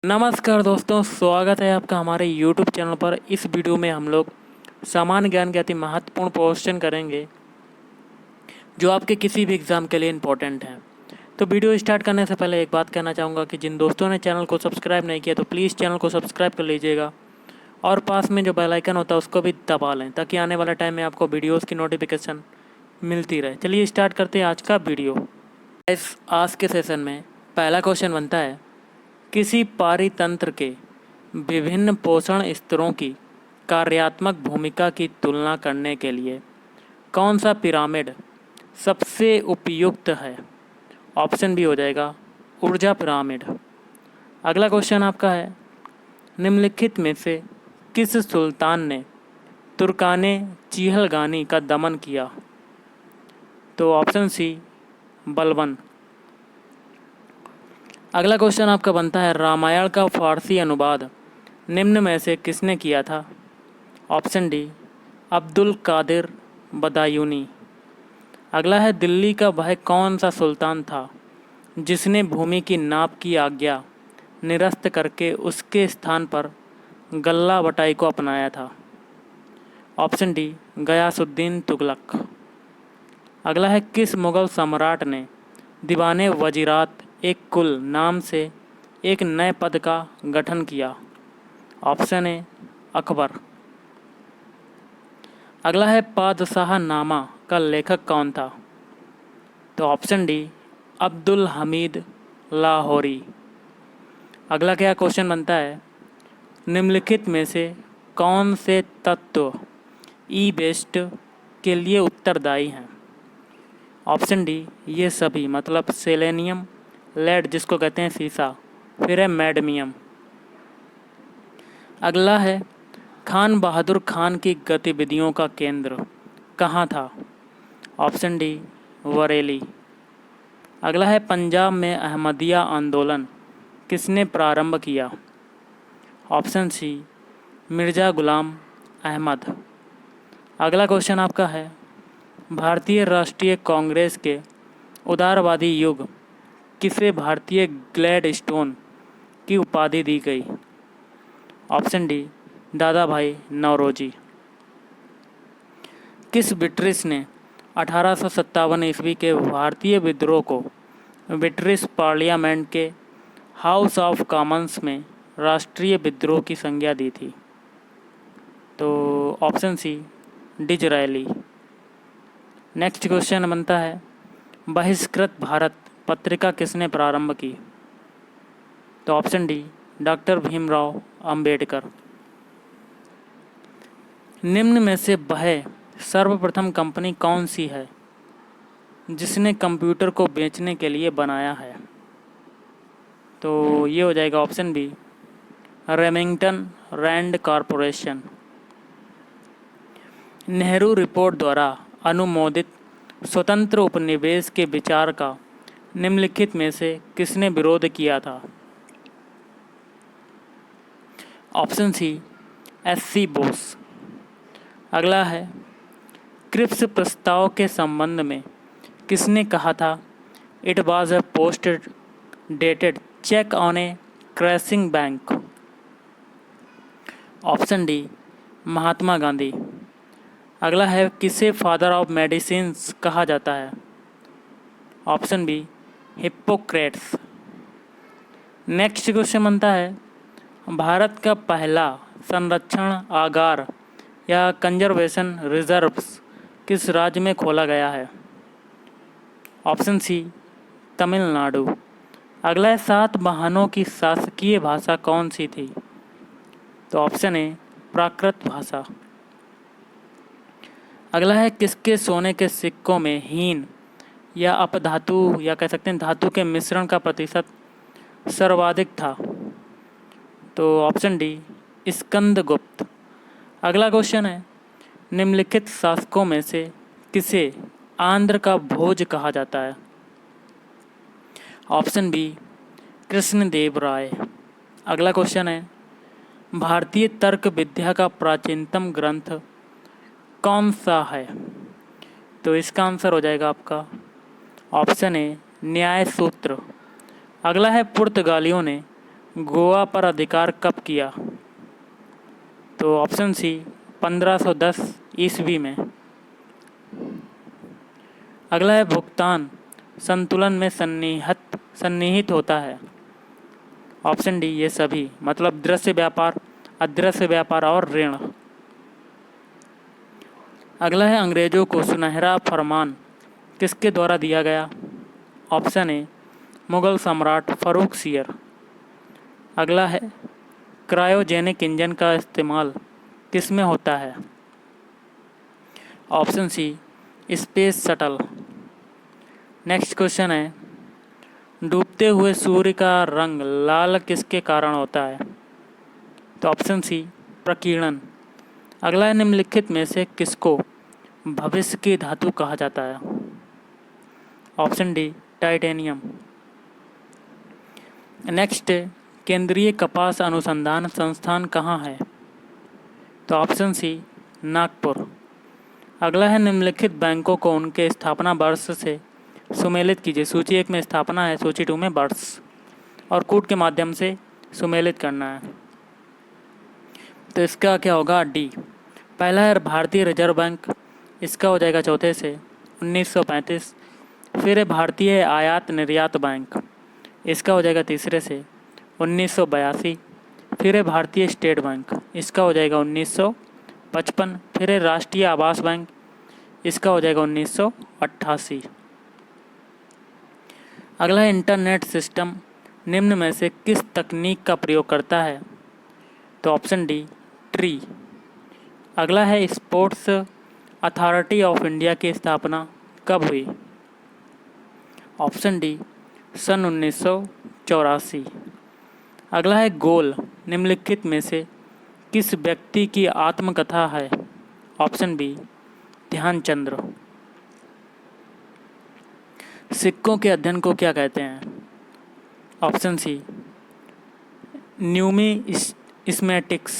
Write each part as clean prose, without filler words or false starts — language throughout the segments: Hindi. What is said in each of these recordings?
नमस्कार दोस्तों, स्वागत है आपका हमारे YouTube चैनल पर। इस वीडियो में हम लोग सामान्य ज्ञान के अति महत्वपूर्ण क्वेश्चन करेंगे जो आपके किसी भी एग्ज़ाम के लिए इम्पोर्टेंट हैं। तो वीडियो स्टार्ट करने से पहले एक बात कहना चाहूँगा कि जिन दोस्तों ने चैनल को सब्सक्राइब नहीं किया तो प्लीज़ चैनल को सब्सक्राइब कर लीजिएगा और पास में जो बेल आइकन होता है उसको भी दबा लें ताकि आने वाले टाइम में आपको वीडियोज़ की नोटिफिकेशन मिलती रहे। चलिए स्टार्ट करते हैं आज का वीडियो। इस आज के सेशन में पहला क्वेश्चन बनता है, किसी पारितंत्र के विभिन्न पोषण स्तरों की कार्यात्मक भूमिका की तुलना करने के लिए कौन सा पिरामिड सबसे उपयुक्त है? ऑप्शन बी हो जाएगा ऊर्जा पिरामिड। अगला क्वेश्चन आपका है, निम्नलिखित में से किस सुल्तान ने तुर्काने चिहलगानी का दमन किया? तो ऑप्शन सी बलबन। अगला क्वेश्चन आपका बनता है, रामायण का फारसी अनुवाद निम्न में से किसने किया था? Option D Abdul Qadir Badayuni. अगला है, दिल्ली का वह कौन सा सुल्तान था जिसने भूमि की नाप की आज्ञा निरस्त करके उसके स्थान पर गल्ला बटाई को अपनाया था? Option D Ghiyasuddin Tughlaq. अगला है, किस मुग़ल सम्राट ने दीवाने वजीरात एक कुल नाम से एक नए पद का गठन किया? Option A Akbar. अगला है, पादशाह नामा का लेखक कौन था? तो ऑप्शन डी अब्दुल हमीद लाहौरी। अगला क्या क्वेश्चन बनता है, निम्नलिखित में से कौन से तत्व ई वेस्ट के लिए उत्तरदायी हैं? ऑप्शन डी ये सभी, मतलब सेलेनियम, लेड जिसको कहते हैं सीसा, फिर है मैडमियम। अगला है, खान बहादुर खान की गतिविधियों का केंद्र कहाँ था? Option D Bareilly. अगला है, पंजाब में अहमदिया आंदोलन किसने प्रारंभ किया? Option C Mirza Ghulam Ahmad. अगला क्वेश्चन आपका है, भारतीय राष्ट्रीय कांग्रेस के उदारवादी युग किसे भारतीय ग्लैडस्टोन की उपाधि दी गई? ऑप्शन डी दादा भाई नौरोजी। किस ब्रिटिश ने 1857 ईस्वी के भारतीय विद्रोह को ब्रिटिश पार्लियामेंट के हाउस ऑफ कॉमन्स में राष्ट्रीय विद्रोह की संज्ञा दी थी? तो option C Disraeli. Next question बनता है, बहिष्कृत भारत पत्रिका किसने प्रारंभ की? तो option D doctor Bhimrao Ambedkar. निम्न में से वह सर्वप्रथम कंपनी कौन सी है जिसने कंप्यूटर को बेचने के लिए बनाया है? तो ये हो जाएगा option B Remington Rand corporation. Nehru report द्वारा अनुमोदित स्वतंत्र उपनिवेश के विचार का निम्नलिखित में से किसने विरोध किया था? Option C S C. बोस। अगला है, क्रिप्स प्रस्ताव के संबंध में किसने कहा था, it was a post dated cheque on a crashing bank? Option D Mahatma Gandhi. अगला है, किसे फादर ऑफ मेडिसिन्स कहा जाता है? Option B Hippocrates. Next question बनता है, भारत का पहला संरक्षण आगार या कंजर्वेशन रिजर्व्स किस राज्य में खोला गया है? Option C Tamil Nadu. अगला है, सातवाहनों की शासकीय भाषा कौन सी थी? तो ऑप्शन ए प्राकृत भाषा। अगला है, किसके सोने के सिक्कों में हीन या अपधातु या कह सकते हैं धातु के मिश्रण का प्रतिशत सर्वाधिक था? तो ऑप्शन डी स्कंदगुप्त। अगला क्वेश्चन है, निम्नलिखित शासकों में से किसे आंध्र का भोज कहा जाता है? ऑप्शन बी कृष्णदेव राय। अगला क्वेश्चन है, भारतीय तर्क विद्या का प्राचीनतम ग्रंथ कौन सा है? तो इसका आंसर हो जाएगा आपका ऑप्शन ए न्याय सूत्र। अगला है, पुर्तगालियों ने गोवा पर अधिकार कब किया? तो ऑप्शन सी 1510 ईस्वी में। अगला है भुगतान संतुलन में सन्निहित होता है। ऑप्शन डी ये सभी, मतलब दृश्य व्यापार, अदृश्य व्यापार और ऋण। अगला है अंग्रेजों को सुनहरा फरमान किसके द्वारा दिया गया? ऑप्शन ए मुगल सम्राट फर्रुख सियर। अगला है क्रायोजेनिक इंजन का इस्तेमाल किस में होता है? Option C space shuttle. Next question है डूबते हुए सूर्य का रंग लाल किसके कारण होता है? तो ऑप्शन सी प्रकीर्णन। अगला है निम्नलिखित में से किसको भविष्य की धातु कहा जाता है? Option D titanium. नेक्स्ट केंद्रीय कपास अनुसंधान संस्थान कहाँ है? तो ऑप्शन सी नागपुर। अगला है निम्नलिखित बैंकों को उनके स्थापना वर्ष से सुमेलित कीजिए। सूची 1 में स्थापना है, सूची 2 में वर्ष, और कूट के माध्यम से सुमेलित करना है। तो इसका क्या होगा? डी। पहला है भारतीय रिजर्व बैंक, इसका हो जाएगा चौथे से 1935। फिर है भारतीय आयात निर्यात बैंक, इसका हो जाएगा तीसरे से 1982। फिर है भारतीय स्टेट बैंक, इसका हो जाएगा 1955। फिर है राष्ट्रीय आवास बैंक, इसका हो जाएगा 1988। अगला है इंटरनेट सिस्टम निम्न में से किस तकनीक का प्रयोग करता है? तो ऑप्शन डी ट्री। अगला है स्पोर्ट्स अथॉरिटी ऑफ इंडिया की स्थापना कब हुई? ऑप्शन डी सन 1984। अगला है गोल निम्नलिखित में से किस व्यक्ति की आत्मकथा है? Option B Dhyanchandra. सिक्कों के अध्ययन को क्या कहते हैं? Option C numismatics.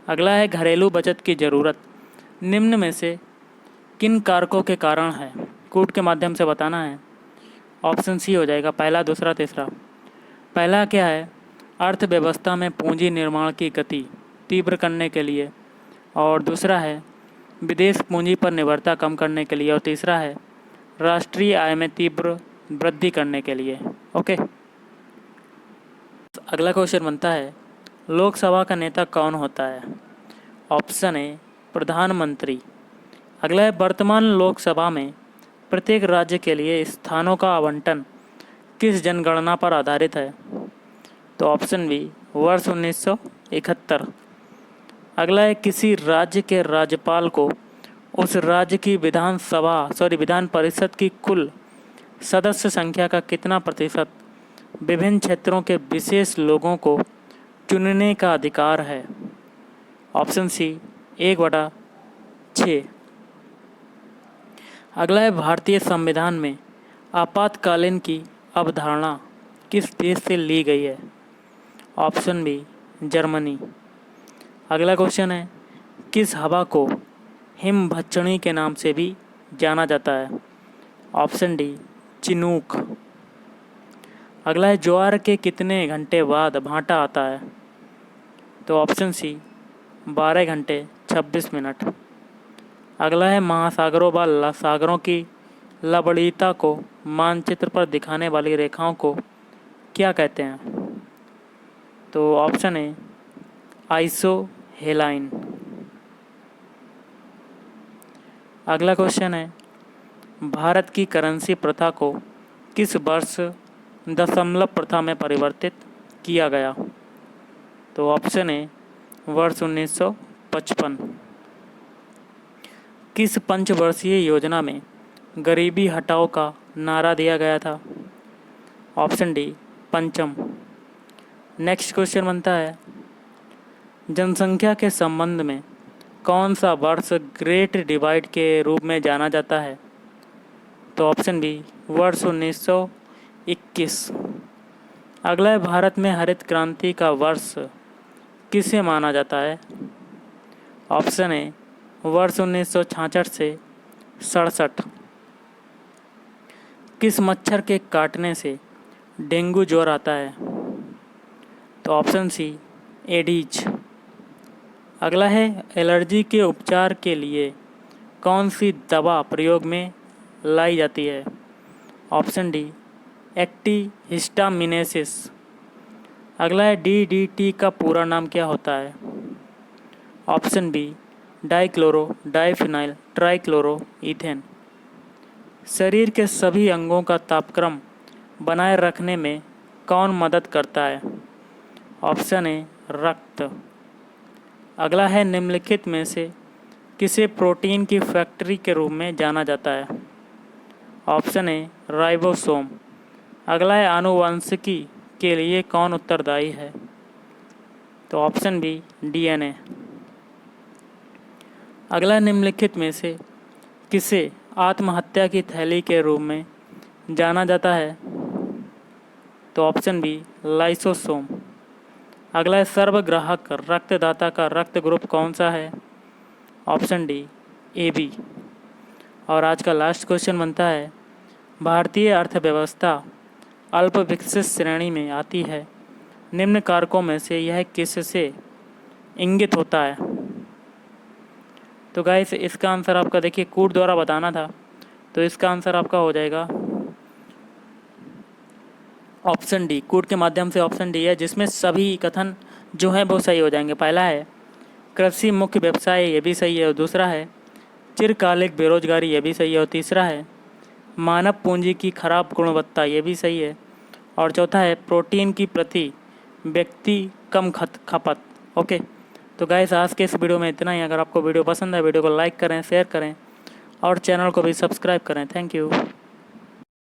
अगला है घरेलू बचत की ज़रूरत निम्न में से किन कारकों के कारण है? कूट के माध्यम से बताना है। ऑप्शन सी हो जाएगा पहला, दूसरा, तीसरा। पहला क्या है? अर्थव्यवस्था में पूंजी निर्माण की गति तीव्र करने के लिए, और दूसरा है विदेश पूंजी पर निर्भरता कम करने के लिए, और तीसरा है राष्ट्रीय आय में तीव्र वृद्धि करने के लिए। ओके, अगला क्वेश्चन बनता है लोकसभा का नेता कौन होता है? ऑप्शन ए प्रधानमंत्री। अगला है वर्तमान लोकसभा में प्रत्येक राज्य के लिए स्थानों का आवंटन किस जनगणना पर आधारित है? तो ऑप्शन बी वर्ष 1971। अगला है किसी राज्य के राज्यपाल को उस राज्य की विधान परिषद की कुल सदस्य संख्या का कितना प्रतिशत विभिन्न क्षेत्रों के विशेष लोगों को चुनने का अधिकार है? Option C 1/6। अगला है भारतीय संविधान में आपातकालीन की अवधारणा किस देश से ली गई है? Option B Germany. अगला क्वेश्चन है किस हवा को हिमभक्षणी के नाम से भी जाना जाता है? Option D Chinook. अगला है ज्वार के कितने घंटे बाद भांटा आता है? तो ऑप्शन सी 12 घंटे 26 मिनट। अगला है महासागरों व सागरों की लवणीयता को मानचित्र पर दिखाने वाली रेखाओं को क्या कहते हैं? तो ऑप्शन ए आइसोहेलाइन। अगला क्वेश्चन है भारत की करेंसी प्रथा को किस वर्ष दशमलव प्रथा में परिवर्तित किया गया? तो ऑप्शन ए वर्ष 1955। किस पंचवर्षीय योजना में गरीबी हटाओ का नारा दिया गया था? ऑप्शन डी पंचम। नेक्स्ट क्वेश्चन बनता है जनसंख्या के संबंध में कौन सा वर्ष ग्रेट डिवाइड के रूप में जाना जाता है? तो ऑप्शन बी वर्ष 1921। अगला है भारत में हरित क्रांति का वर्ष किसे माना जाता है? ऑप्शन ए वर्ष 1966 से 67। किस मच्छर के काटने से डेंगू ज्वर आता है? तो ऑप्शन सी एडीज। अगला है एलर्जी के उपचार के लिए कौन सी दवा प्रयोग में लाई जाती है? Option D antihistamines. अगला है डीडीटी का पूरा नाम क्या होता है? Option B dichloro diphenyl trichloro ethane. शरीर के सभी अंगों का तापक्रम बनाए रखने में कौन मदद करता है? ऑप्शन ए रक्त। अगला है निम्नलिखित में से किसे प्रोटीन की फैक्ट्री के रूप में जाना जाता है? Option A ribosome. अगला है आनुवंशिकी के लिए कौन उत्तरदायी है? तो ऑप्शन बी डीएनए। अगला निम्नलिखित में से किसे आत्महत्या की थैली के रूप में जाना जाता है? तो ऑप्शन बी लाइसोसोम। अगला है सर्वग्राहक रक्तदाता का रक्त ग्रुप कौन सा है? Option D AB। और आज का लास्ट क्वेश्चन बनता है भारतीय अर्थव्यवस्था अल्प विकसित श्रेणी में आती है, निम्न कारकों में से यह किससे इंगित होता है? तो गाइस इसका आंसर आपका देखिए कूट द्वारा बताना था, तो इसका आंसर आपका हो जाएगा ऑप्शन डी। कूट के माध्यम से ऑप्शन डी है, जिसमें सभी कथन जो हैं वो सही हो जाएंगे। पहला है कृषि मुख्य व्यवसाय, ये भी सही है। और दूसरा है चिरकालिक बेरोजगारी, ये भी सही है। और तीसरा है मानव पूंजी की खराब गुणवत्ता, ये भी सही है। और चौथा है प्रोटीन की प्रति व्यक्ति कम खपत। ओके, तो गाइस आज के इस वीडियो में इतना ही। अगर आपको वीडियो पसंद है वीडियो को लाइक करें, शेयर करें और चैनल को भी सब्सक्राइब करें। Thank you.